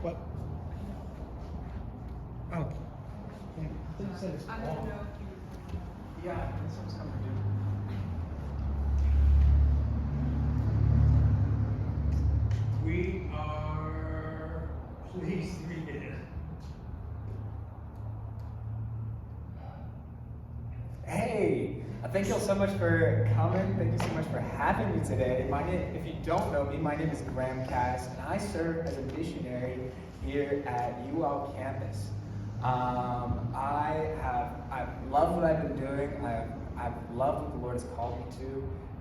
What? Oh. I thought you said it's I don't long. know if you. Yeah, that's what I was coming to do. We are pleased to be here. Hey, thank you all so much for coming. Thank you so much for having me today. If you don't know me, my name is Graham Cass, and I serve as a missionary here at UL campus. I've loved what I've been doing. I've loved what the Lord has called me to,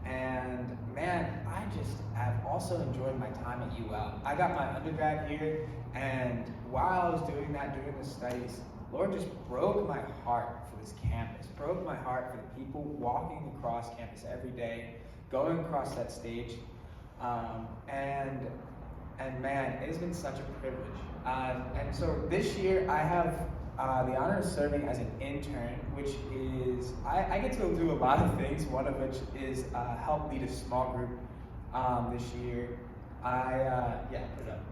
and man, I just have also enjoyed my time at UL. I got my undergrad here, and while I was doing that, doing the studies, Lord just broke my heart for this campus, broke my heart for the people walking across campus every day, going across that stage, and man, it's been such a privilege. And so this year I have the honor of serving as an intern, which is, I get to do a lot of things, one of which is help lead a small group this year. Yeah, put it up.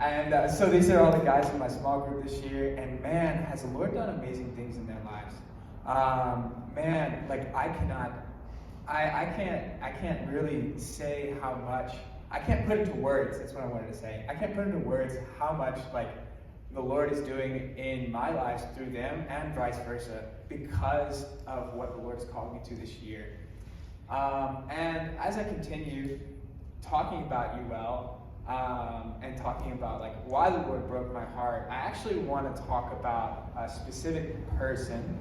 And so these are all the guys in my small group this year, and man, has the Lord done amazing things in their lives. Man, like I can't really say how much, I can't put into words, that's what I wanted to say. I can't put into words how much like the Lord is doing in my life through them and vice versa because of what the Lord has called me to this year. And as I continue talking about UL, and talking about like why the Lord broke my heart, I actually want to talk about a specific person.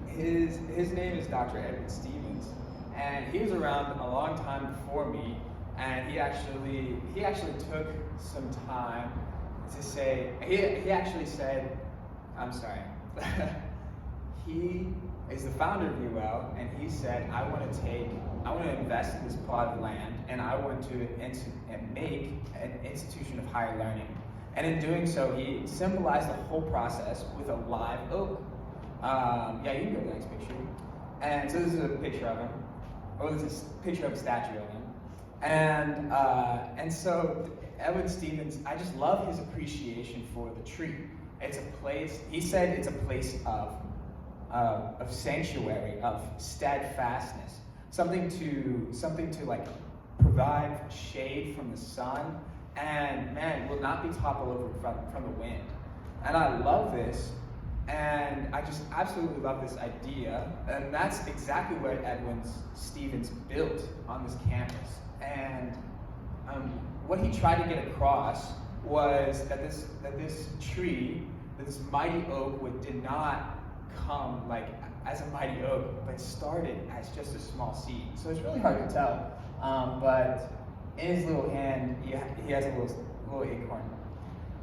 His name is Dr. Edward Stevens, and he was around a long time before me, and he actually took some time to say, he actually said, I'm sorry, he is the founder of UL, and he said, I want to invest in this plot of land, and I want to make an institution of higher learning. And in doing so, he symbolized the whole process with a live oak. Yeah, you can go to the next picture. And so this is a picture of him. Oh, this is a picture of a statue of him. And so Edward Stevens, I just love his appreciation for the tree. It's a place, he said it's a place of sanctuary, of steadfastness, something to like provide shade from the sun, and man, will not be toppled over from the wind. And I love this, and I just absolutely love this idea, and that's exactly what Edward Stevens built on this campus. And what he tried to get across was that this tree, this mighty oak, did not come like as a mighty oak, but started as just a small seed. So it's really hard to tell. But in his little hand, he has a little acorn.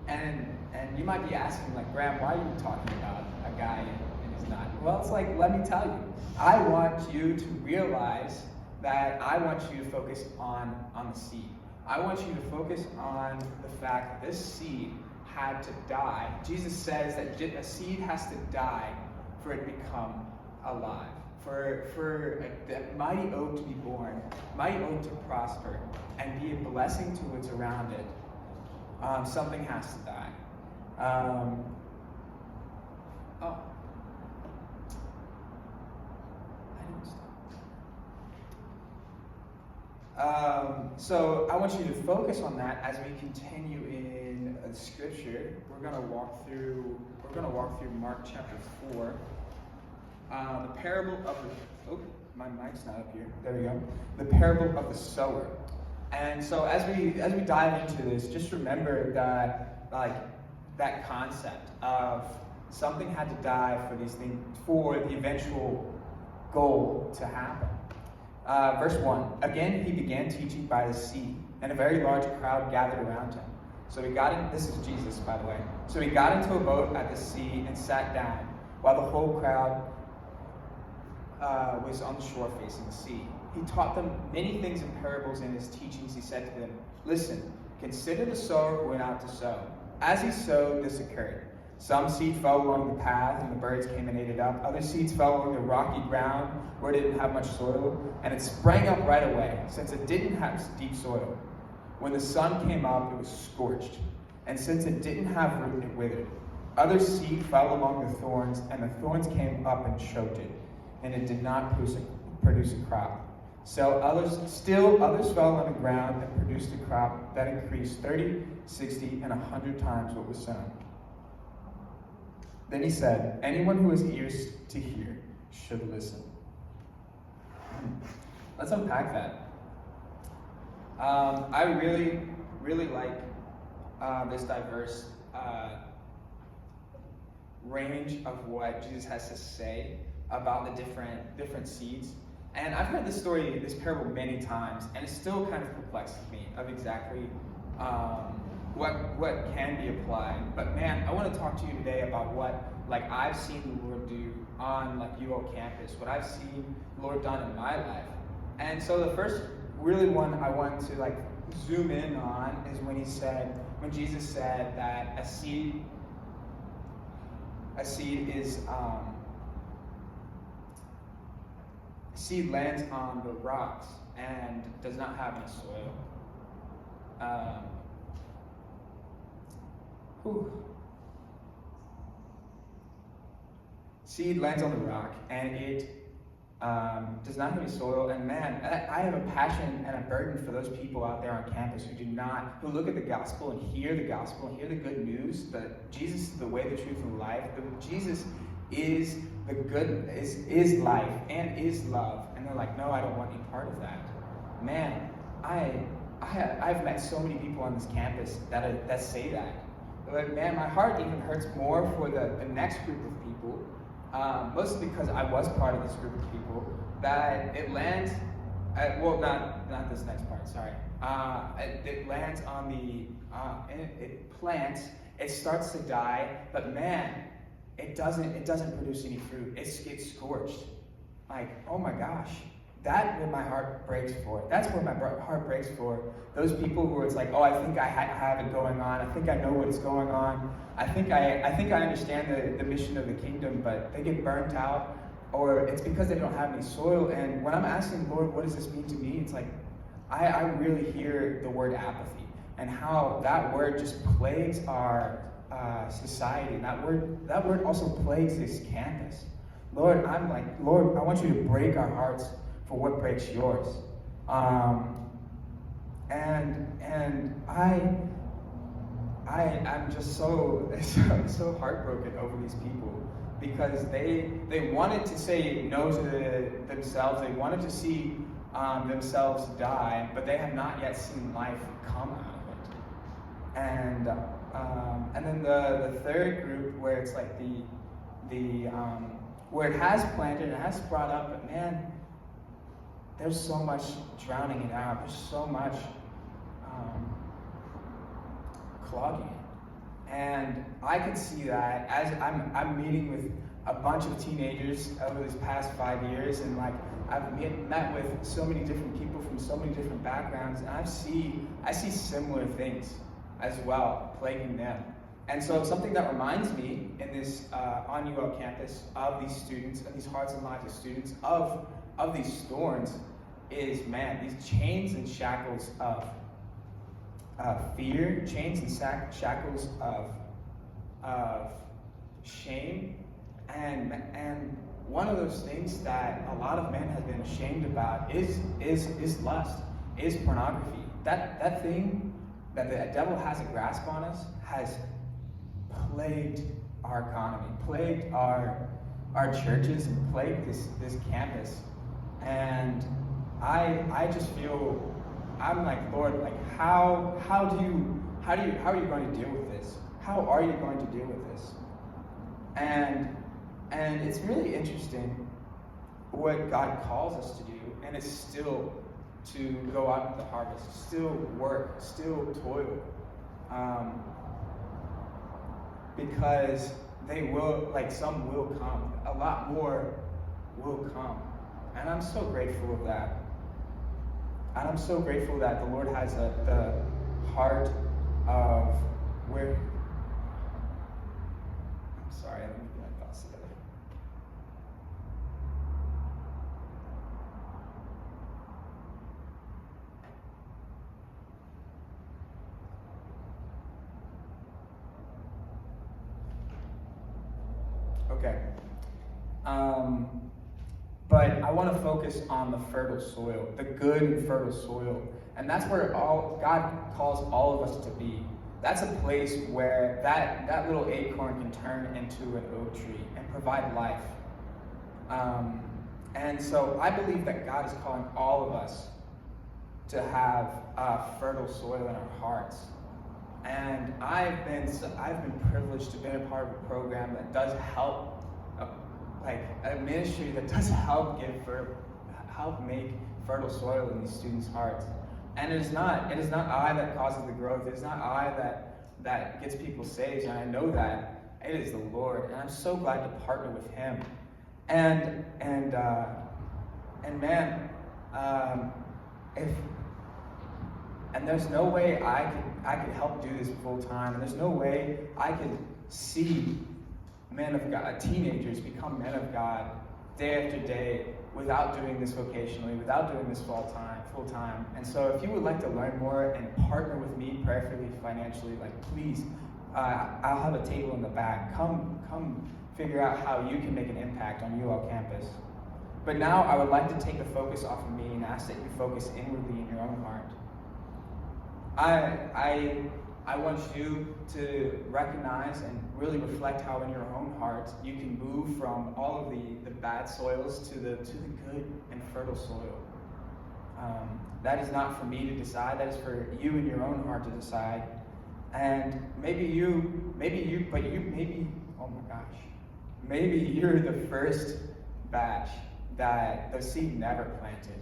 And you might be asking, like, Graham, why are you talking about a guy and his nut? Well, it's like, let me tell you. I want you to realize that I want you to focus on the seed. I want you to focus on the fact that this seed had to die. Jesus says that a seed has to die for it to become alive, for the mighty oak to be born, mighty oak to prosper, and be a blessing to what's around it. Something has to die. So I want you to focus on that as we continue in Scripture. We're going to walk through Mark chapter 4. The parable of the, my mic's not up here. There we go. The parable of the sower. And so as we dive into this, just remember that that concept of something had to die for these things, for the eventual goal to happen. Verse 1, again he began teaching by the sea, and a very large crowd gathered around him. So he got in, this is Jesus, by the way. So he got into a boat at the sea and sat down, while the whole crowd was on the shore facing the sea. He taught them many things in parables. In his teachings he said to them, listen, consider the sower who went out to sow. As he sowed, this occurred. Some seed fell along the path, and the birds came and ate it up. Other seeds fell along the rocky ground, where it didn't have much soil, and it sprang up right away, since it didn't have deep soil. When the sun came up, it was scorched, and since it didn't have root, it withered. Other seed fell among the thorns, and the thorns came up and choked it, and it did not produce a crop. So others fell on the ground and produced a crop that increased 30, 60, and 100 times what was sown. Then he said, anyone who has ears to hear should listen. Let's unpack that. I really, really like this diverse range of what Jesus has to say about the different seeds. And I've heard this parable many times, and it still kind of perplexes me of exactly what can be applied. But man, I want to talk to you today about what I've seen the Lord do on UO campus, what I've seen the Lord done in my life. And so the first really one I want to zoom in on is when Jesus said that a seed is seed lands on the rocks and does not have any soil. Seed lands on the rock and it does not have any soil. And man, I have a passion and a burden for those people out there on campus who look at the gospel and hear the good news that Jesus is the way, the truth, and the life. That Jesus is the good, is life and is love. And they're like, no, I don't want any part of that. Man, I've met so many people on this campus that say that. But man, my heart even hurts more for the next group of people, mostly because I was part of this group of people, that it lands, not this next part, sorry. It lands on it plants, it starts to die, but man, it doesn't produce any fruit. It gets scorched. Oh my gosh. That's what my heart breaks for. That's where my heart breaks for those people who it's oh, I think I have it going on. I think I know what's going on. I think I understand the mission of the kingdom, but they get burnt out, or it's because they don't have any soil. And when I'm asking Lord, what does this mean to me? It's I really hear the word apathy and how that word just plagues our society. And that word also plagues this campus. Lord, Lord, I want you to break our hearts for what breaks yours. I'm just so heartbroken over these people because they wanted to say no to themselves. They wanted to see themselves die, but they have not yet seen life come out of it. And then the third group where it's where it has planted, it has brought up, but man, there's so much drowning it out. There's so much clogging it. And I could see that as I'm meeting with a bunch of teenagers over these past 5 years, and I've met with so many different people from so many different backgrounds, and I see similar things as well plaguing them. And so something that reminds me in this on UL campus of these students, of these hearts and lives of students, of these thorns, is man, these chains and shackles of fear, chains and shackles of shame, and one of those things that a lot of men have been ashamed about is lust, is pornography. That thing that the devil has a grasp on us has plagued our economy, plagued our churches, and plagued this campus. And I just feel, I'm Lord, how are you going to deal with this? How are you going to deal with this? And it's really interesting what God calls us to do, and it's still to go out into the harvest, still work, still toil. Because they will, some will come, a lot more will come. And I'm so grateful of that. And I'm so grateful that the Lord has the heart of where, I'm sorry, I don't get my thoughts together. Okay. But I want to focus on the fertile soil, the good and fertile soil. And that's where God calls all of us to be. That's a place where that little acorn can turn into an oak tree and provide life. And so I believe that God is calling all of us to have fertile soil in our hearts. And I've been privileged to be a part of a program that does help, like a ministry that does help make fertile soil in these students' hearts. And it is not I that causes the growth. It is not I that gets people saved. And I know that it is the Lord. And I'm so glad to partner with Him. And man, and there's no way I could help do this full time. And there's no way I could see men of God, teenagers become men of God day after day without doing this vocationally, without doing this full time. And so if you would like to learn more and partner with me prayerfully, financially, like please, I'll have a table in the back. Come figure out how you can make an impact on UL campus. But now I would like to take the focus off of me and ask that you focus inwardly in your own heart. I want you to recognize and really reflect how in your own heart you can move from all of the bad soils to the good and fertile soil. That is not for me to decide. That is for you in your own heart to decide. And maybe you're the first batch that the seed never planted.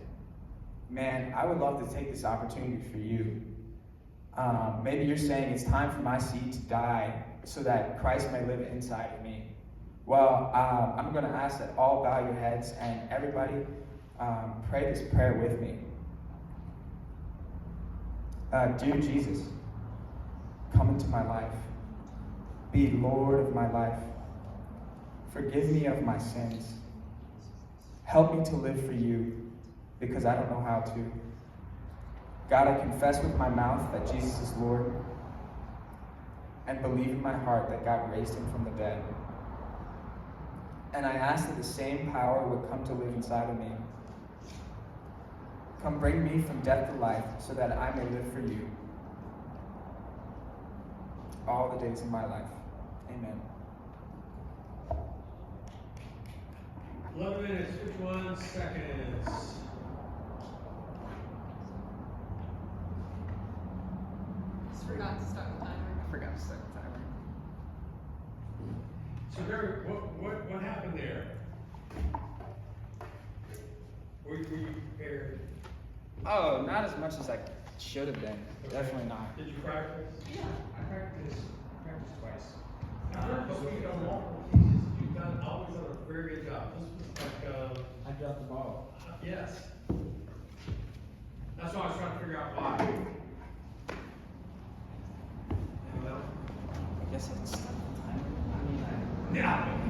Man, I would love to take this opportunity for you. Maybe you're saying it's time for my seed to die so that Christ may live inside of me. Well, I'm going to ask that all bow your heads and everybody pray this prayer with me. Dear Jesus, come into my life. Be Lord of my life. Forgive me of my sins. Help me to live for you because I don't know how to. God, I confess with my mouth that Jesus is Lord and believe in my heart that God raised him from the dead. And I ask that the same power would come to live inside of me. Come bring me from death to life so that I may live for you all the days of my life. Amen. 11 minutes, 51 seconds. Forgot to start the timer. I forgot to start the timer. So Barry, what happened there? Were you prepared? Oh, not as much as I should have been. Okay. Definitely not. Did you practice? Yeah. I practiced twice. But we've done multiple pieces. You've always done a very good job. This was like, I dropped the ball. yes. That's why I was trying to figure out why. Anyone else? I guess I can start the timer. Yeah.